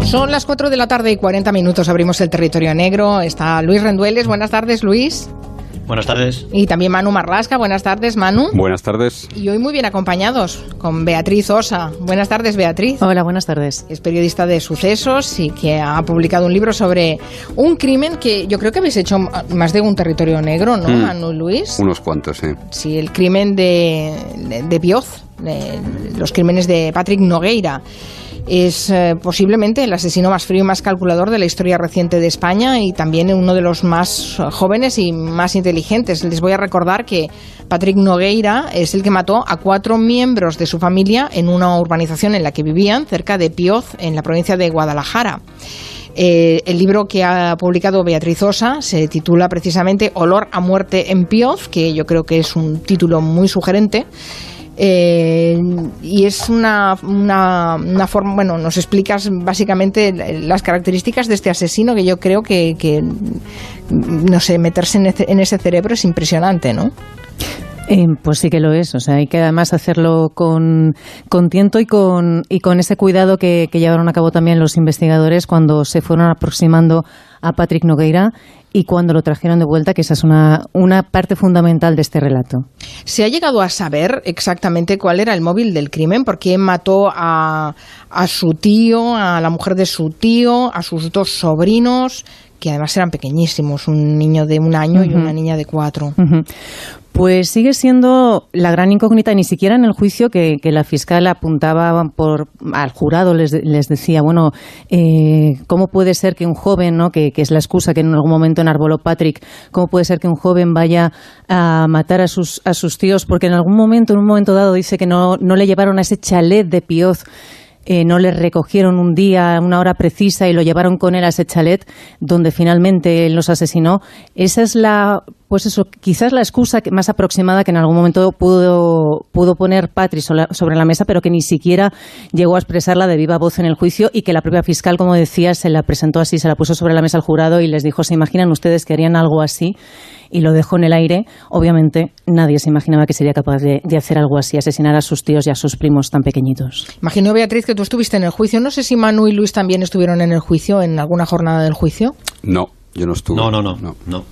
Son las 4:40 p.m. Abrimos el territorio negro. Está Luis Rendueles. Buenas tardes, Luis. Buenas tardes. Y también Manu Marlasca. Buenas tardes, Manu. Buenas tardes. Y hoy muy bien acompañados con Beatriz Osa. Buenas tardes, Beatriz. Hola, buenas tardes. Es periodista de sucesos y que ha publicado un libro sobre un crimen que yo creo que habéis hecho más de un territorio negro, ¿no, Manu y Luis? Unos cuantos, sí. Sí, el crimen de Bioz, los crímenes de Patrick Nogueira. Es posiblemente el asesino más frío y más calculador de la historia reciente de España y también uno de los más jóvenes y más inteligentes. Les voy a recordar que Patrick Nogueira es el que mató a 4 miembros de su familia en una urbanización en la que vivían, cerca de Bioz, en la provincia de Guadalajara. El libro que ha publicado Beatriz Osa se titula precisamente Olor a muerte en Bioz, que yo creo que es un título muy sugerente. Y es una forma, bueno, nos explicas básicamente las características de este asesino que yo creo que no sé, meterse en ese cerebro es impresionante, ¿no? Pues sí que lo es, o sea, hay que además hacerlo con tiento y con ese cuidado que llevaron a cabo también los investigadores cuando se fueron aproximando a Patrick Nogueira y cuando lo trajeron de vuelta, que esa es una parte fundamental de este relato. ¿Se ha llegado a saber exactamente cuál era el móvil del crimen? ¿Por qué mató a su tío, a la mujer de su tío, a sus 2 sobrinos, que además eran pequeñísimos, un niño de 1 año y una niña de 4? Pues sigue siendo la gran incógnita, ni siquiera en el juicio que la fiscal apuntaba al jurado, les decía, bueno, ¿cómo puede ser que un joven, ¿no? que es la excusa que en algún momento enarboló Patrick, cómo puede ser que un joven vaya a matar a sus tíos? Porque en un momento dado dice que no le llevaron a ese chalet de Bioz. No le recogieron un día, una hora precisa y lo llevaron con él a ese chalet donde finalmente él los asesinó. Esa es quizás la excusa más aproximada que en algún momento pudo poner Patrick sobre la mesa, pero que ni siquiera llegó a expresarla de viva voz en el juicio y que la propia fiscal, como decía, se la presentó así, se la puso sobre la mesa al jurado y les dijo, ¿se imaginan ustedes que harían algo así? Y lo dejó en el aire. Obviamente nadie se imaginaba que sería capaz de hacer algo así, asesinar a sus tíos y a sus primos tan pequeñitos. Imagino, Beatriz, que tú estuviste en el juicio. No sé si Manu y Luis también estuvieron en el juicio, en alguna jornada del juicio. No, yo no estuve. No.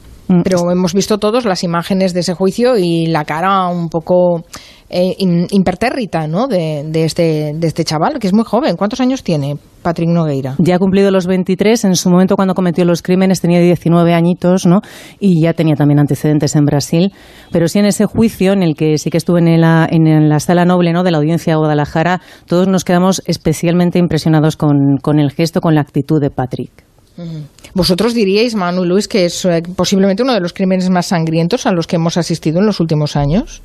Pero hemos visto todos las imágenes de ese juicio y la cara un poco impertérrita, ¿no? de este chaval, que es muy joven. ¿Cuántos años tiene Patrick Nogueira? Ya ha cumplido los 23. En su momento, cuando cometió los crímenes, tenía 19 añitos, ¿no? Y ya tenía también antecedentes en Brasil. Pero sí, en ese juicio, en el que sí que estuve en la sala noble, ¿no?, de la audiencia de Guadalajara, todos nos quedamos especialmente impresionados con el gesto, con la actitud de Patrick. ¿Vosotros diríais, Manu y Luis, que es posiblemente uno de los crímenes más sangrientos a los que hemos asistido en los últimos años?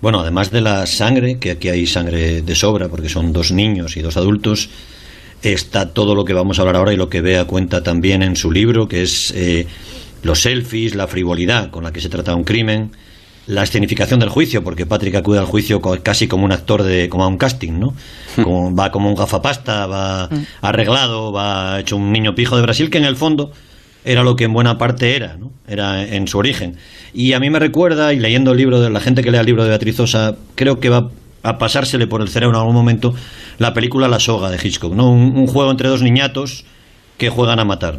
Bueno, además de la sangre, que aquí hay sangre de sobra, porque son 2 niños y 2 adultos, está todo lo que vamos a hablar ahora y lo que Bea cuenta también en su libro, que es los selfies, la frivolidad con la que se trata un crimen, la escenificación del juicio, porque Patrick acude al juicio casi como un actor como a un casting, ¿no? Va como un gafapasta, va arreglado, va hecho un niño pijo de Brasil, que en el fondo era lo que en buena parte era, ¿no? Era en su origen. Y a mí me recuerda, y leyendo el libro de la gente que lea el libro de Beatriz Osa, creo que va a pasársele por el cerebro en algún momento la película La soga de Hitchcock, ¿no? Un juego entre 2 niñatos que juegan a matar.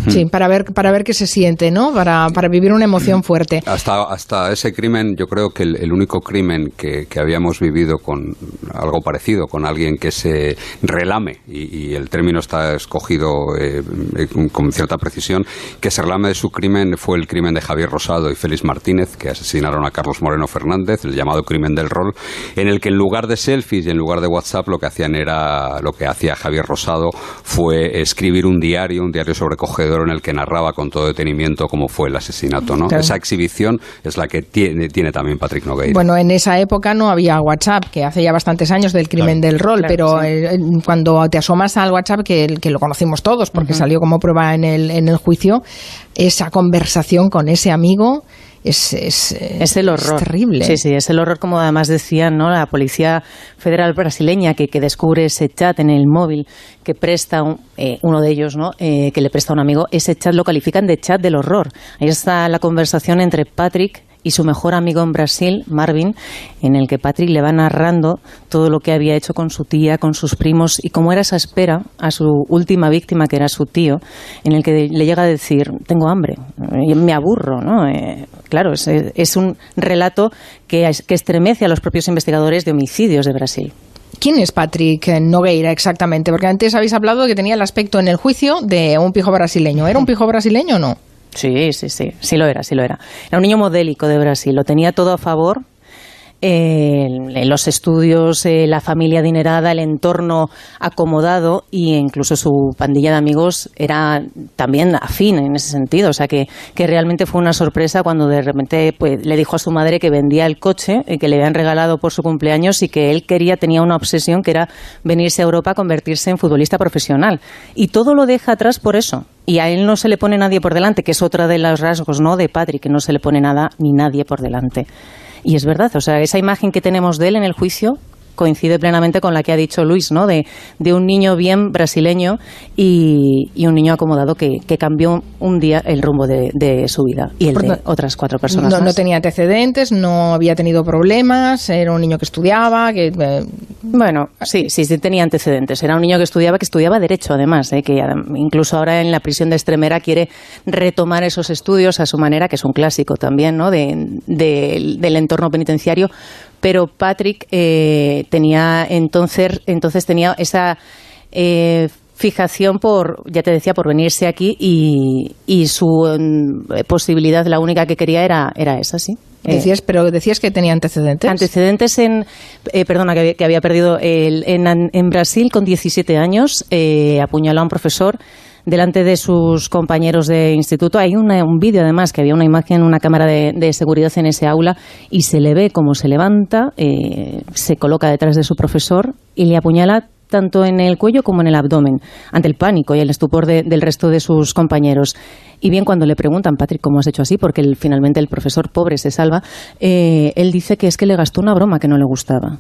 Sí, para ver qué se siente, ¿no? Para vivir una emoción fuerte. Hasta ese crimen, yo creo que el único crimen que habíamos vivido con algo parecido, con alguien que se relame, y el término está escogido con cierta precisión, que se relame de su crimen, fue el crimen de Javier Rosado y Félix Martínez, que asesinaron a Carlos Moreno Fernández, el llamado crimen del rol, en el que en lugar de selfies y en lugar de WhatsApp lo que hacía Javier Rosado fue escribir un diario sobrecogedor en el que narraba con todo detenimiento cómo fue el asesinato, ¿no? Claro. Esa exhibición es la que tiene también Patrick Nogueira. Bueno, en esa época no había WhatsApp, que hace ya bastantes años del crimen del rol, pero sí. Cuando te asomas al WhatsApp, que lo conocimos todos, porque salió como prueba en el juicio, esa conversación con ese amigo es el horror. Es terrible. Sí, es el horror, como además decían, ¿no? La Policía Federal brasileña que descubre ese chat en el móvil que presta uno de ellos, ¿no? Que le presta a un amigo. Ese chat lo califican de chat del horror. Ahí está la conversación entre Patrick y su mejor amigo en Brasil, Marvin, en el que Patrick le va narrando todo lo que había hecho con su tía, con sus primos y cómo era esa espera a su última víctima, que era su tío, en el que le llega a decir, tengo hambre, me aburro, ¿no? Claro, es un relato que estremece a los propios investigadores de homicidios de Brasil. ¿Quién es Patrick Nogueira exactamente? Porque antes habéis hablado de que tenía el aspecto en el juicio de un pijo brasileño. ¿Era un pijo brasileño o no? Sí lo era. Era un niño modélico de Brasil, lo tenía todo a favor. Los estudios, la familia adinerada, el entorno acomodado e incluso su pandilla de amigos era también afín en ese sentido. O sea que realmente fue una sorpresa cuando de repente pues, le dijo a su madre que vendía el coche que le habían regalado por su cumpleaños y que él tenía una obsesión que era venirse a Europa a convertirse en futbolista profesional. Y todo lo deja atrás por eso. Y a él no se le pone nadie por delante, que es otra de los rasgos, ¿no?, de Patrick, que no se le pone nada ni nadie por delante. Y es verdad, o sea, esa imagen que tenemos de él en el juicio coincide plenamente con la que ha dicho Luis, ¿no? De un niño bien brasileño y un niño acomodado que cambió un día el rumbo de su vida y el de otras 4 personas más. No tenía antecedentes, no había tenido problemas, era un niño que estudiaba, Bueno, sí tenía antecedentes. Era un niño que estudiaba Derecho, además, que incluso ahora en la prisión de Extremera quiere retomar esos estudios a su manera, que es un clásico también, ¿no?, del entorno penitenciario. Pero Patrick tenía esa fijación por venirse aquí y su posibilidad, la única que quería era esa, sí. Decías que tenía antecedentes. Antecedentes que había perdido en Brasil con 17 años, apuñaló a un profesor delante de sus compañeros de instituto. Hay un vídeo, además, que había una imagen, una cámara de seguridad en ese aula, y se le ve cómo se levanta, se coloca detrás de su profesor y le apuñala tanto en el cuello como en el abdomen, ante el pánico y el estupor del resto de sus compañeros. Y bien, cuando le preguntan, Patrick, ¿cómo has hecho así?, porque finalmente el profesor pobre se salva, él dice que es que le gastó una broma que no le gustaba.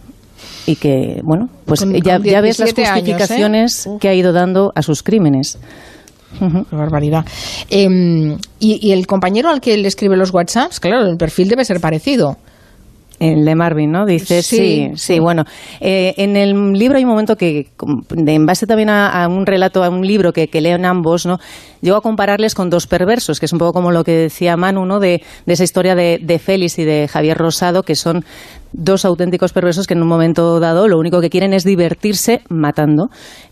Y que, bueno, pues ya ves las justificaciones que ha ido dando a sus crímenes. Qué barbaridad. Y el compañero al que le escribe los WhatsApps, claro, el perfil debe ser parecido. El de Marvin, ¿no? Dice, sí. Bueno, en el libro hay un momento que, en base también a un relato, a un libro que leen ambos, ¿no?, llego a compararles con 2 perversos, que es un poco como lo que decía Manu, ¿no?, de esa historia de Félix y de Javier Rosado, que son 2 auténticos perversos que en un momento dado lo único que quieren es divertirse matando.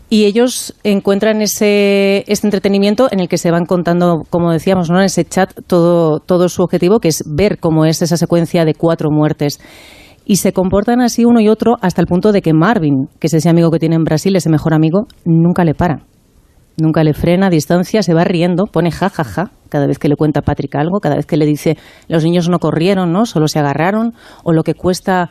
Y ellos encuentran este entretenimiento en el que se van contando, como decíamos, ¿no?, en ese chat, todo su objetivo, que es ver cómo es esa secuencia de 4 muertes. Y se comportan así uno y otro hasta el punto de que Marvin, que es ese amigo que tiene en Brasil, ese mejor amigo, nunca le para. Nunca le frena a distancia, se va riendo, pone jajaja cada vez que le cuenta a Patrick algo, cada vez que le dice los niños no corrieron, ¿no?, solo se agarraron, o lo que cuesta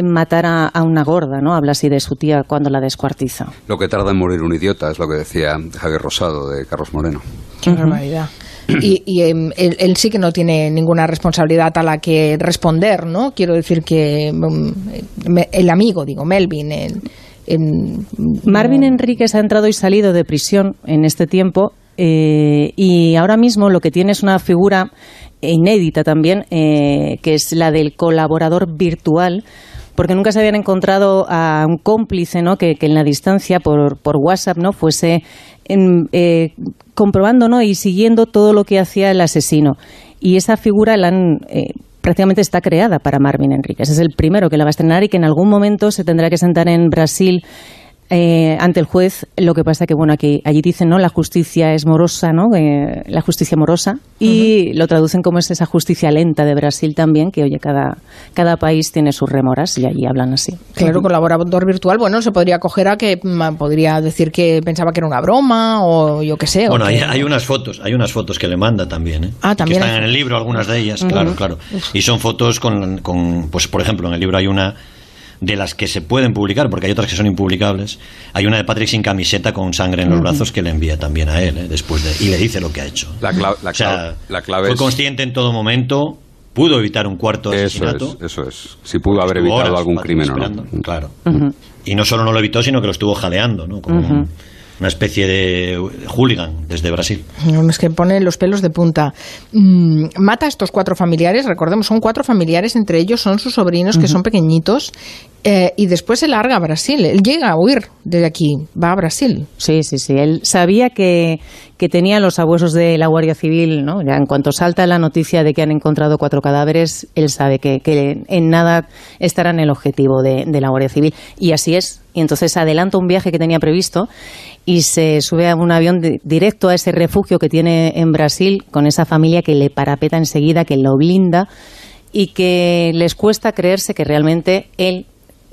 matar a una gorda, ¿no? Habla así de su tía cuando la descuartiza. Lo que tarda en morir un idiota, es lo que decía Javier Rosado de Carlos Moreno. Qué barbaridad. Y él sí que no tiene ninguna responsabilidad a la que responder, ¿no? Quiero decir que el amigo, Melvin... Marvin Enríquez ha entrado y salido de prisión en este tiempo y ahora mismo lo que tiene es una figura inédita también, que es la del colaborador virtual, porque nunca se habían encontrado a un cómplice, ¿no?, que en la distancia por WhatsApp, ¿no?, fuese comprobando, ¿no?, y siguiendo todo lo que hacía el asesino. Y esa figura prácticamente está creada para Marvin Enríquez. Es el primero que la va a estrenar y que en algún momento se tendrá que sentar en Brasil ante el juez. Lo que pasa que, bueno, allí dicen, ¿no?, la justicia es morosa, ¿no?, la justicia morosa, y lo traducen como es esa justicia lenta de Brasil también, que, oye, cada país tiene sus remoras y allí hablan así. Claro, colaborador virtual, bueno, se podría acoger a que podría decir que pensaba que era una broma o yo qué sé. Bueno, hay unas fotos que le manda también, ¿eh? También que están en el libro, algunas de ellas, claro. Y son fotos con, pues por ejemplo, en el libro hay una de las que se pueden publicar, porque hay otras que son impublicables. Hay una de Patrick sin camiseta con sangre en los brazos que le envía también a él, y le dice lo que ha hecho. La clave fue consciente en todo momento, pudo evitar un cuarto asesinato. Eso es. Si pudo haber evitado algún crimen o no. Claro. Y no solo no lo evitó, sino que lo estuvo jaleando, ¿no? una especie de hooligan desde Brasil. Es que pone los pelos de punta. Mata a estos 4 familiares, recordemos, son 4 familiares, entre ellos son sus sobrinos, que son pequeñitos, y después se larga a Brasil. Él llega a huir de aquí, va a Brasil. Sí. Él sabía que tenía los abuesos de la Guardia Civil, ¿no? Ya en cuanto salta la noticia de que han encontrado 4 cadáveres, él sabe que en nada estará en el objetivo de la Guardia Civil. Y así es. Y entonces adelanta un viaje que tenía previsto y se sube a un avión directo a ese refugio que tiene en Brasil, con esa familia que le parapeta enseguida, que lo blinda y que les cuesta creerse que realmente él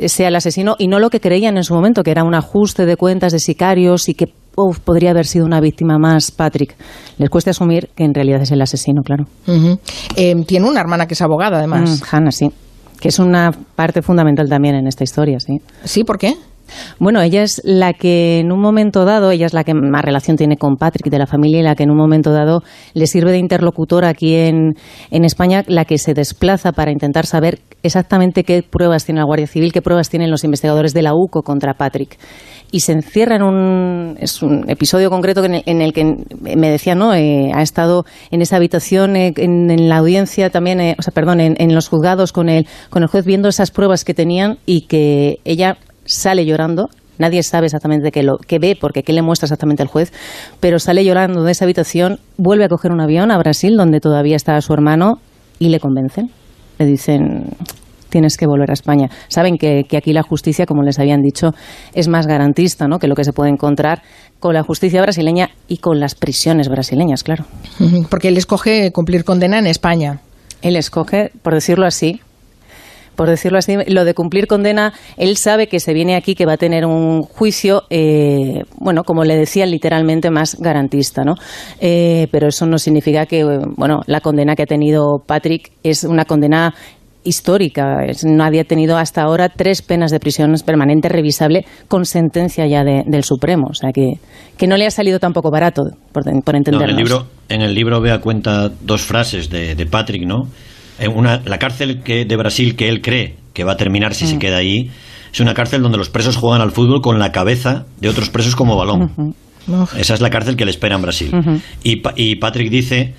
sea el asesino y no lo que creían en su momento, que era un ajuste de cuentas de sicarios y que podría haber sido una víctima más, Patrick. Les cuesta asumir que en realidad es el asesino, claro. Tiene una hermana que es abogada, además. Hannah, sí. Que es una parte fundamental también en esta historia, sí. ¿Sí? ¿Por qué? Bueno, ella es la que en un momento dado, ella es la que más relación tiene con Patrick de la familia y la que en un momento dado le sirve de interlocutora aquí en España, la que se desplaza para intentar saber exactamente qué pruebas tiene la Guardia Civil, qué pruebas tienen los investigadores de la UCO contra Patrick. Y se encierra es un episodio concreto en el que me decía, ¿no? Ha estado en esa habitación, en la audiencia también, en los juzgados con el juez viendo esas pruebas que tenían y que ella sale llorando. Nadie sabe exactamente qué ve, porque qué le muestra exactamente el juez, pero sale llorando de esa habitación, vuelve a coger un avión a Brasil, donde todavía estaba su hermano, y le convencen. Le dicen, tienes que volver a España. Saben que aquí la justicia, como les habían dicho, es más garantista, ¿no?, que lo que se puede encontrar con la justicia brasileña y con las prisiones brasileñas, claro. Porque él escoge cumplir condena en España. Él escoge, por decirlo así, lo de cumplir condena, él sabe que se viene aquí, que va a tener un juicio, como le decía, literalmente más garantista, ¿no? Pero eso no significa que, la condena que ha tenido Patrick es una condena histórica. Nadie ha tenido hasta ahora 3 penas de prisión permanente revisable con sentencia ya del Supremo. O sea, que no le ha salido tampoco barato, por entendernos. No, en el libro Bea cuenta 2 frases de Patrick, ¿no? La cárcel de Brasil que él cree que va a terminar si se queda ahí es una cárcel donde los presos juegan al fútbol con la cabeza de otros presos como balón. Esa es la cárcel que le espera en Brasil. Y Patrick dice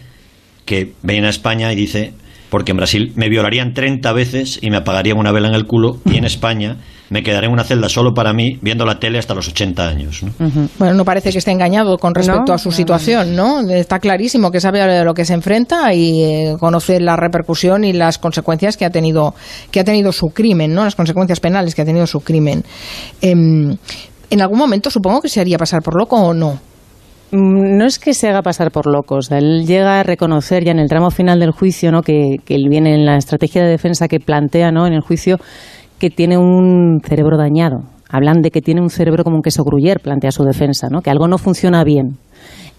que viene a España y dice, porque en Brasil me violarían 30 veces y me apagarían una vela en el culo, y en España me quedaré en una celda solo para mí viendo la tele hasta los 80 años, ¿no? Bueno, no parece que esté engañado con respecto a su situación, ¿no? Está clarísimo que sabe a lo que se enfrenta y conoce la repercusión y las consecuencias que ha tenido su crimen, ¿no? Las consecuencias penales que ha tenido su crimen. En algún momento supongo que se haría pasar por loco, ¿o no? No es que se haga pasar por loco. O sea, él llega a reconocer ya en el tramo final del juicio, ¿no?, que él viene en la estrategia de defensa que plantea, ¿no?, en el juicio, que tiene un cerebro dañado. Hablan de que tiene un cerebro como un queso gruyère, plantea su defensa, ¿no?, que algo no funciona bien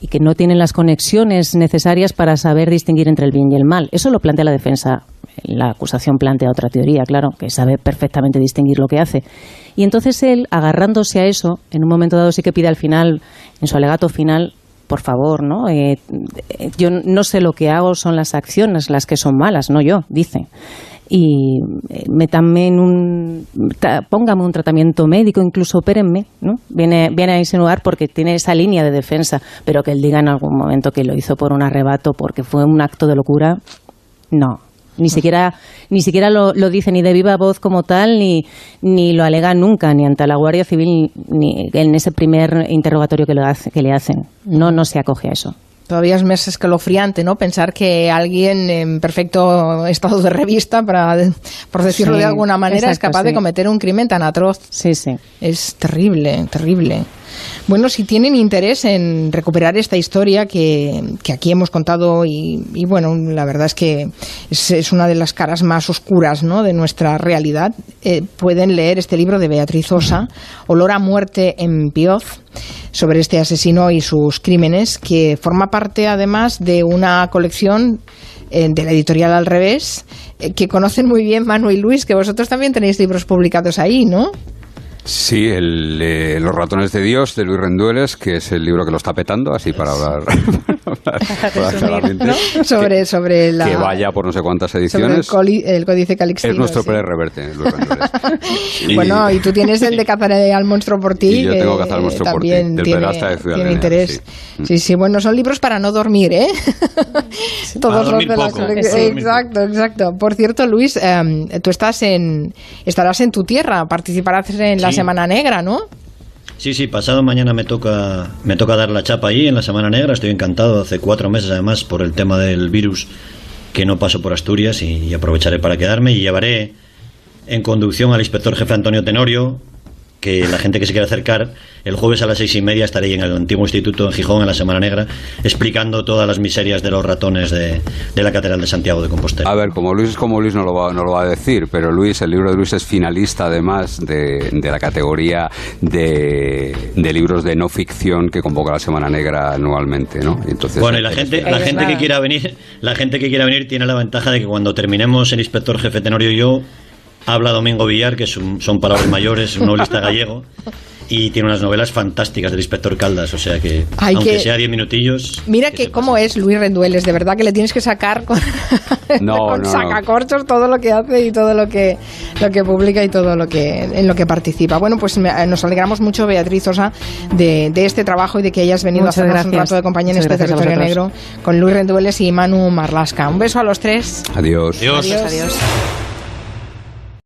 y que no tiene las conexiones necesarias para saber distinguir entre el bien y el mal. Eso lo plantea la defensa. La acusación plantea otra teoría, claro, que sabe perfectamente distinguir lo que hace. Y entonces él, agarrándose a eso, en un momento dado sí que pide al final, en su alegato final, por favor, ¿no? Yo no sé lo que hago, son las acciones las que son malas, no yo, dice. Y póngame un tratamiento médico, incluso opérenme, ¿no? Viene a insinuar, porque tiene esa línea de defensa, pero que él diga en algún momento que lo hizo por un arrebato, porque fue un acto de locura, no. Ni siquiera lo dice ni de viva voz como tal, ni lo alega nunca, ni ante la Guardia Civil, ni en ese primer interrogatorio que le hacen. No se acoge a eso. Todavía es más escalofriante, ¿no?, pensar que alguien en perfecto estado de revista, por decirlo de alguna manera, es capaz de cometer un crimen tan atroz. Sí, sí. Es terrible, terrible. Bueno, si tienen interés en recuperar esta historia que aquí hemos contado y bueno, la verdad es que es una de las caras más oscuras, ¿no?, de nuestra realidad, pueden leer este libro de Beatriz Osa, Olor a muerte en Bioz, sobre este asesino y sus crímenes, que forma parte además de una colección de la editorial Al Revés, que conocen muy bien Manu y Luis, que vosotros también tenéis libros publicados ahí, ¿no? Sí, Los ratones de Dios, de Luis Rendueles, que es el libro que lo está petando, así para hablar, claramente. ¿No? Sobre la... Que vaya por no sé cuántas ediciones. Sobre el Códice Calixtino. Es nuestro sí. Pérez Reverte, Luis Rendueles. Bueno, y tú tienes el de Cazar al monstruo por ti. Y yo tengo Cazar al monstruo por ti, del pederasta de Ciudad tiene Lineal, interés. Sí, bueno, son libros para no dormir, ¿eh? Todos los de la colección. Exacto. Por cierto, Luis, tú estarás en tu tierra, participarás en la Semana Negra, ¿no? Sí, pasado mañana me toca dar la chapa ahí en la Semana Negra. Estoy encantado, hace 4 meses además por el tema del virus que no paso por Asturias y aprovecharé para quedarme y llevaré en conducción al inspector jefe Antonio Tenorio, que la gente que se quiera acercar, el jueves a las 6:30 estaré en el antiguo instituto en Gijón, en la Semana Negra, explicando todas las miserias de los ratones de la Catedral de Santiago de Compostela. A ver, como Luis no lo va a decir, pero el libro de Luis es finalista además de la categoría de libros de no ficción que convoca la Semana Negra anualmente, ¿no? Entonces, bueno, y la gente que quiera venir tiene la ventaja de que cuando terminemos el inspector jefe Tenorio y yo, habla Domingo Villar, que son palabras mayores, un novelista gallego, y tiene unas novelas fantásticas del inspector Caldas, o sea que, aunque sea 10 minutillos... Mira que cómo es Luis Rendueles, de verdad que le tienes que sacar con sacacorchos todo lo que hace y todo lo que publica y todo en lo que participa. Bueno, pues nos alegramos mucho, Beatriz Osa, de este trabajo y de que hayas venido a hacernos un rato de compañía en este Territorio Negro con Luis Rendueles y Manu Marlasca. Un beso a los tres. Adiós. Adiós. Adiós.